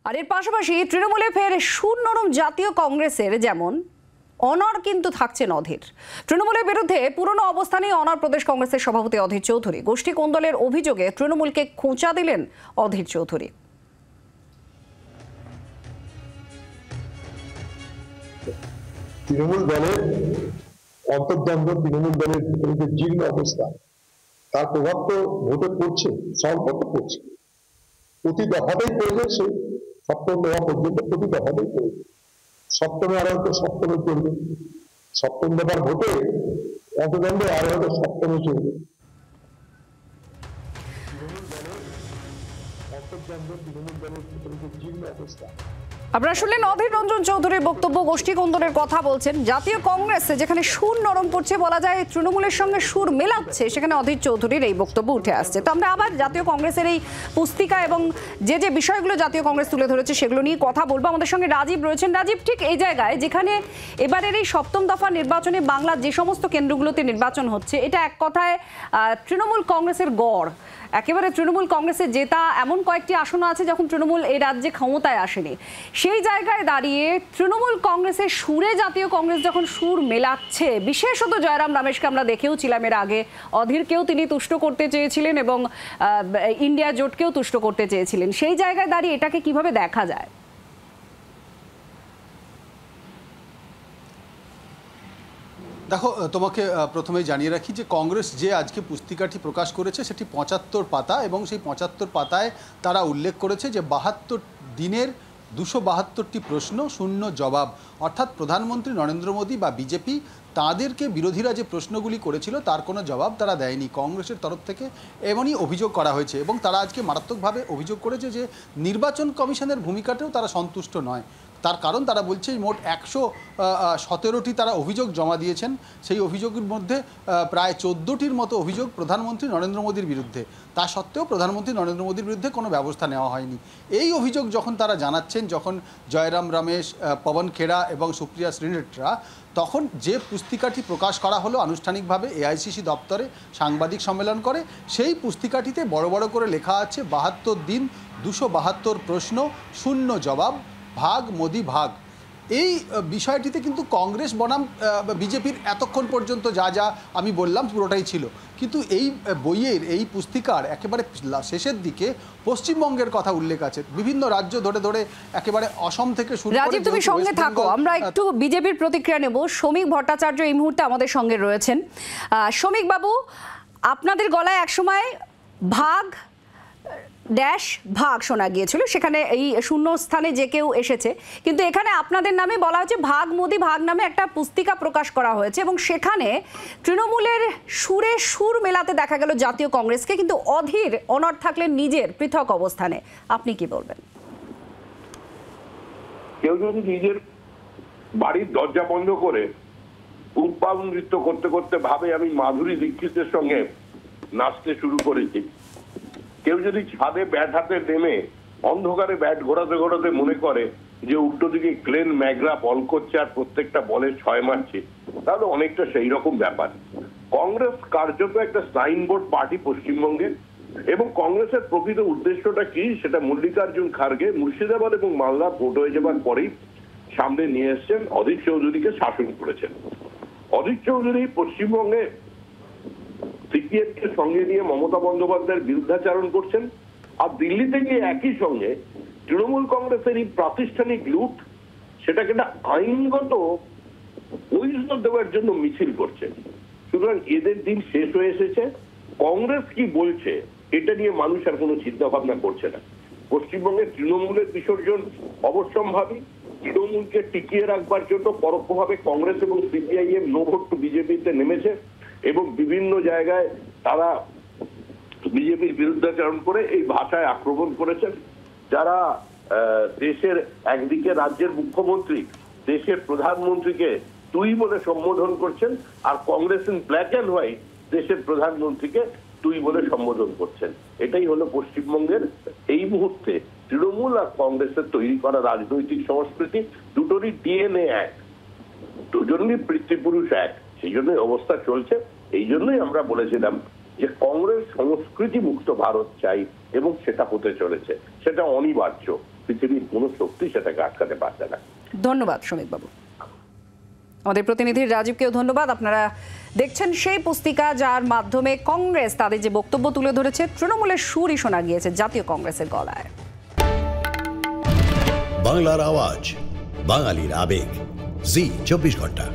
আর এর পাশাপাশি তৃণমূলে ফের সুর নরম জাতীয় কংগ্রেসের যেমন অনর কিন্তু থাকছেন অধীর। তৃণমূলের বিরুদ্ধে পুরনো অবস্থানেই অনর প্রদেশ কংগ্রেসের সভাপতি অধীর চৌধুরী। গোষ্ঠী কোন্দলের অভিযোগে তৃণমূলকে খোঁচা দিলেন অধীর চৌধুরী। তৃণমূল দলের অন্তর্দ্বন্দ্ব, তৃণমূল দলের জীর্ণ অবস্থা, তার প্রভাব তো ভোটে পড়ছে, স্বল্প পড়ছে, প্রতি দফাতেই পড়বে। সে সপ্তম দফা পর্যন্ত প্রতি দফাতেই পড়বে। সপ্তমে আরো হয়তো সপ্তমে চলবে, সপ্তম দফার ভোটে অন্তর্দ্বন্দ্ব আরো হয়তো সপ্তমে চলবে। তৃণমূল দলের জীর্ণ অবস্থা। আপনারা শুনলেন অধীর রঞ্জন চৌধুরীর বক্তব্য। গোষ্ঠী কোন্দলের কথা বলছেন। জাতীয় কংগ্রেসে যেখানে সুর নরম পড়ছে, বলা যায় তৃণমূলের সঙ্গে সুর মেলাচ্ছে, সেখানে অধীর চৌধুরীর এই বক্তব্য উঠে আসছে। তো আমরা আবার জাতীয় কংগ্রেসের এই পুস্তিকা এবং যে যে বিষয়গুলো জাতীয় কংগ্রেস তুলে ধরেছে সেগুলো নিয়ে কথা বলবো। আমাদের সঙ্গে রাজীব রয়েছেন। রাজীব, ঠিক এই জায়গায় যেখানে এবারের এই সপ্তম দফা নির্বাচনে বাংলার যে সমস্ত কেন্দ্রগুলোতে নির্বাচন হচ্ছে, এটা এক কথায় তৃণমূল কংগ্রেসের গড়। একেবারে তৃণমূল কংগ্রেসের জেতা এমন কয়েকটি আসন আছে যখন তৃণমূল এই রাজ্যে ক্ষমতায় আসেনি। সেই জায়গায় দাঁড়িয়ে তৃণমূল কংগ্রেসের সুরে জাতীয় কংগ্রেস যখন সুর মেলাচ্ছে, বিশেষত জয়রাম রমেশকে আমরা দেখেও ছিলাম এর আগে, অধীরকেও তিনি তুষ্ট করতে চেয়েছিলেন এবং ইন্ডিয়া জোটকেও তুষ্ট করতে চেয়েছিলেন। সেই জায়গায় দাঁড়িয়ে এটাকে কিভাবে দেখা যায়? দেখো, তোমাকে প্রথমেই জানিয়ে রাখি যে কংগ্রেস যে আজকে পুস্তিকাটি প্রকাশ করেছে সেটি ৭৫ পাতা, এবং সেই ৭৫ পাতায় তারা উল্লেখ করেছে যে ৭২ দিনের ২৭২টি প্রশ্ন, শূন্য জবাব। অর্থাৎ প্রধানমন্ত্রী নরেন্দ্র মোদী বা বিজেপি তাদেরকে বিরোধীরা যে প্রশ্নগুলি করেছিল তার কোনো জবাব তারা দেয়নি। কংগ্রেসের তরফ থেকে এমনই অভিযোগ করা হয়েছে, এবং তারা আজকে মারাত্মকভাবে অভিযোগ করেছে যে নির্বাচন কমিশনের ভূমিকাতেও তারা সন্তুষ্ট নয়। তার কারণ তারা বলছে মোট ১১৭টি তারা অভিযোগ জমা দিয়েছেন। সেই অভিযোগের মধ্যে প্রায় ১৪টির মতো অভিযোগ প্রধানমন্ত্রী নরেন্দ্র মোদীর বিরুদ্ধে। তা সত্ত্বেও প্রধানমন্ত্রী নরেন্দ্র মোদীর বিরুদ্ধে কোনো ব্যবস্থা নেওয়া হয়নি। এই অভিযোগ যখন তারা জানাচ্ছেন, যখন জয়রাম রমেশ, পবন খেরা এবং সুপ্রিয়া শ্রীনেটরা, তখন যে পুস্তিকাটি প্রকাশ করা হলো আনুষ্ঠানিকভাবে এআইসিসি দপ্তরে সাংবাদিক সম্মেলন করে, সেই পুস্তিকাটিতে বড় বড় করে লেখা আছে ৭২ দিন ২৭২ প্রশ্ন, শূন্য জবাব, ভাগ মোদি ভাগ। এই বিষয়টিতে কিন্তু কংগ্রেস বনাম বিজেপির এতক্ষণ পর্যন্ত যা যা আমি বললাম পুরোটাই ছিল, কিন্তু এই বইয়ের এই পুস্তিকার একেবারে শেষের দিকে পশ্চিমবঙ্গের কথা উল্লেখ আছে। বিভিন্ন রাজ্য ধরে ধরে একেবারে অসম থেকে শুরু করে। রাজীব, তুমি সঙ্গে থাকো, আমরা একটু বিজেপির প্রতিক্রিয়া নেব। শ্রমিক ভট্টাচার্য এই মুহূর্তে আমাদের সঙ্গে রয়েছেন। শ্রমিক বাবু, আপনাদের গলায় একসময় ভাগ ড্যাশ ভাগ শোনা গিয়েছিল, সেখানে এই শূন্য স্থানে যে কেউ এসেছে, কিন্তু এখানে আপনাদের নামে বলা হচ্ছে ভাগ মোদি ভাগ নামে একটা পুস্তিকা প্রকাশ করা হয়েছে, এবং সেখানে তৃণমূলের সুরে সুর মেলাতে দেখা গেল জাতীয় কংগ্রেসকে, কিন্তু অধীর অনর থাকলেন নিজের পৃথক অবস্থানে। আপনি কি বলবেন? কেউ যদি নিজের বাড়ির দরজা বন্ধ করে উৎপাদন নৃত্য করতে করতে ভাবে আমি মাধুরী দীক্ষিতের সঙ্গে নাচতে শুরু করেছি, কেউ যদি ছাদে ব্যাট হাতে নেমে অন্ধকারে ব্যাট ঘোরাতে ঘোরাতে মনে করে যে উল্টো দিকে গ্লেন ম্যাকগ্রা বল করছে আর প্রত্যেকটা বলে ৬ মারছে, তাহলে অনেকটা সেই রকম ব্যাপার। কংগ্রেস কার্যত একটা সাইনবোর্ড পার্টি পশ্চিমবঙ্গে, এবং কংগ্রেসের প্রকৃত উদ্দেশ্যটা কি সেটা মল্লিকার্জুন খার্গে মুর্শিদাবাদ এবং মালদা ভোট হয়ে যাবার পরেই সামনে নিয়ে এসছেন, অধীর চৌধুরীকে শাসন করেছেন। অধীর চৌধুরী পশ্চিমবঙ্গে সিপিএমকে সঙ্গে নিয়ে মমতা বন্দ্যোপাধ্যায়ের বিরুদ্ধাচারণ করছেন, আর দিল্লিতে গিয়ে একই সঙ্গে তৃণমূল কংগ্রেসের এই প্রাতিষ্ঠানিক লুট সেটাকে একটা আইনগত পরিষদ দেওয়ার জন্য মিছিল করছেন। সুতরাং এদের দিন শেষ হয়ে এসেছে। কংগ্রেস কি বলছে এটা নিয়ে মানুষ আর কোনো চিন্তা ভাবনা করছে না। পশ্চিমবঙ্গে তৃণমূলের বিসর্জন অবশ্যম্ভাবী। তৃণমূলকে টিকিয়ে রাখবার জন্য পরোক্ষভাবে কংগ্রেস এবং সিপিআইএম নো ভোট টু বিজেপিতে নেমেছে, এবং বিভিন্ন জায়গায় তারা বিজেপির বিরুদ্ধাচরণ করে এই ভাষায় আক্রমণ করেছেন। যারা দেশের একদিকে রাজ্যের মুখ্যমন্ত্রী দেশের প্রধানমন্ত্রীকে তুই বলে সম্বোধন করছেন, আর Congress in black and white দেশের প্রধানমন্ত্রীকে তুই বলে সম্বোধন করছেন। এটাই হলো পশ্চিমবঙ্গের এই মুহূর্তে তৃণমূল আর কংগ্রেসের তৈরি করা রাজনৈতিক সংস্কৃতি। দুটোরই ডিএনএ এক, দুজনেরই পিতৃপুরুষ এক, সেই জন্যই অবস্থা চলছে। এই জন্যই আমরা বলেছিলাম যে কংগ্রেস সংস্কৃতি মুক্ত ভারত চাই, এবং সেটা হতে চলেছে, সেটা অনিবার্য। পৃথিবীর কোনো শক্তি সেটাকে আটকাতে পারবে না। ধন্যবাদ শ্রমিক বাবু। আমাদের প্রতিনিধি রাজীবকেও ধন্যবাদ। আপনারা দেখছেন সেই পুস্তিকা যার মাধ্যমে কংগ্রেস তাদের যে বক্তব্য তুলে ধরেছে, তৃণমূলের সুরই শোনা গিয়েছে জাতীয় কংগ্রেসের গলায়। বাংলার আওয়াজ, বাঙালির আবেগ, জি 24 ঘন্টা।